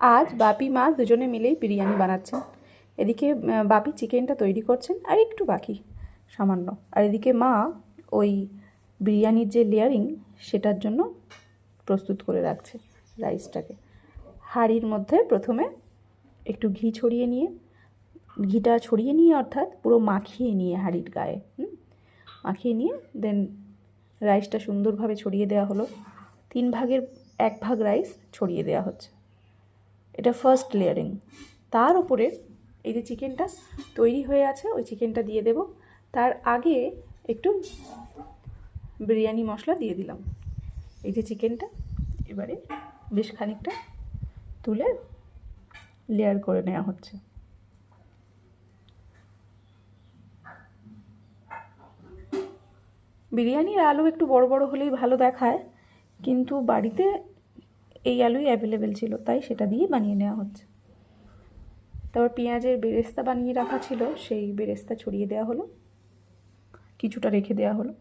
আজ বাপি মা দুজনে মিলেই বিরিয়ানি বানাচ্ছেন। এদিকে বাপি চিকেনটা তৈরি করছেন, আর একটু বাকি সামান্য। আর এদিকে মা ওই বিরিয়ানির যে লেয়ারিং সেটার জন্য প্রস্তুত করে রাখছে রাইসটাকে। হাঁড়ির মধ্যে প্রথমে একটু ঘি ছড়িয়ে নিয়ে, ঘিটা ছড়িয়ে নিয়ে অর্থাৎ পুরো মাখিয়ে নিয়ে হাঁড়ির গায়ে মাখিয়ে নিয়ে দেন রাইসটা সুন্দরভাবে ছড়িয়ে দেওয়া হলো। 3 ভাগের 1 ভাগ রাইস ছড়িয়ে দেওয়া হচ্ছে। এটা ফার্স্ট লেয়ারিং। তার উপরে এই যে চিকেনটা তৈরি হয়ে আছে ওই চিকেনটা দিয়ে দেব। তার আগে একটু বিরিয়ানি মশলা দিয়ে দিলাম। এই যে চিকেনটা এবারে বেশ খানিকটা তুলে লেয়ার করে নেওয়া হচ্ছে। বিরিয়ানির আলু একটু বড় বড় হলেই ভালো দেখায়, কিন্তু বাড়িতে এই আলুই অ্যাভেলেবেল ছিল, তাই সেটা দিয়ে বানিয়ে নেওয়া হচ্ছে। তারপর পেঁয়াজের বেরেস্তা বানিয়ে রাখা ছিল, সেই বেরেস্তা ছড়িয়ে দেওয়া হলো, কিছুটা রেখে দেওয়া হলো।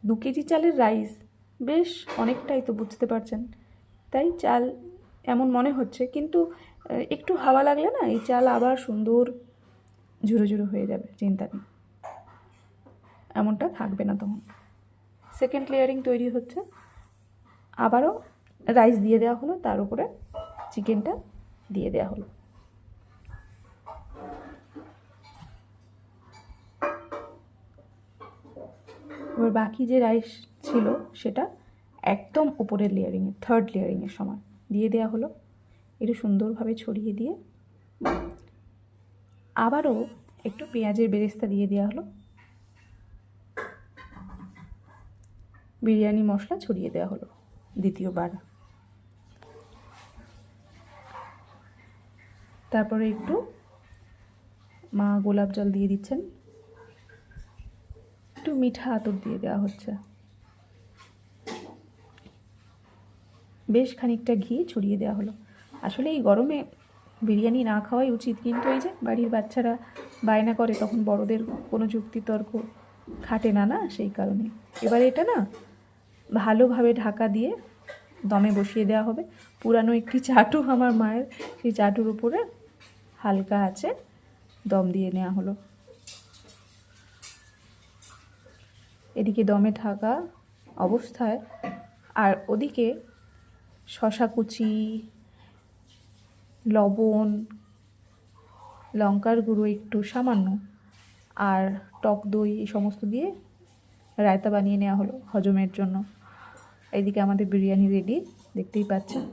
2 কেজি চালের রাইস, বেশ অনেকটাই তো বুঝতে পারছেন। তাই চাল এমন মনে হচ্ছে, কিন্তু একটু হাওয়া লাগলে না এই চাল আবার সুন্দর ঝুরো ঝুরো হয়ে যাবে, চিন্তা নেই, এমনটা থাকবে না তখন। সেকেন্ড লেয়ারিং তৈরি হচ্ছে, আবারও রাইস দিয়ে দেওয়া হলো, তার উপরে চিকেনটা দিয়ে দেওয়া হলো। এবার বাকি যে রাইস ছিল সেটা একদম উপরের লেয়ারিংয়ে, থার্ড লেয়ারিংয়ের সময় দিয়ে দেওয়া হলো। একটু সুন্দরভাবে ছড়িয়ে দিয়ে আবারও একটু পেঁয়াজের বেরেস্তা দিয়ে দেওয়া হলো, বিরিয়ানি মশলা ছড়িয়ে দেওয়া হলো দ্বিতীয়বার। তারপরে একটু মা গোলাপ জল দিয়ে দিচ্ছেন, একটু মিঠা আতর দিয়ে দেওয়া হচ্ছে, বেশ খানিকটা ঘি ছড়িয়ে দেওয়া হলো। আসলে এই গরমে বিরিয়ানি না খাওয়াই উচিত, কিন্তু এই যে বাড়ির বাচ্চারা বায়না করে, তখন বড়দের কোনো যুক্তিতর্ক খাটে না, সেই কারণে। এবার এটা না ভালোভাবে ঢাকা দিয়ে দমে বসিয়ে দেওয়া হবে। পুরানো একটি চাটু আমার মায়ের, সেই চাটুর উপরে হালকা আছে দম দিয়ে নেওয়া হলো। এদিকে দমে থাকা অবস্থায় আর ওদিকে শশা কুচি, লবণ, লঙ্কার গুঁড়ো একটু সামান্য, আর টক দই, এই সমস্ত দিয়ে রায়তা বানিয়ে নেওয়া হলো হজমের জন্য। এইদিকে আমাদের বিরিয়ানি রেডি, দেখতেই পাচ্ছেন।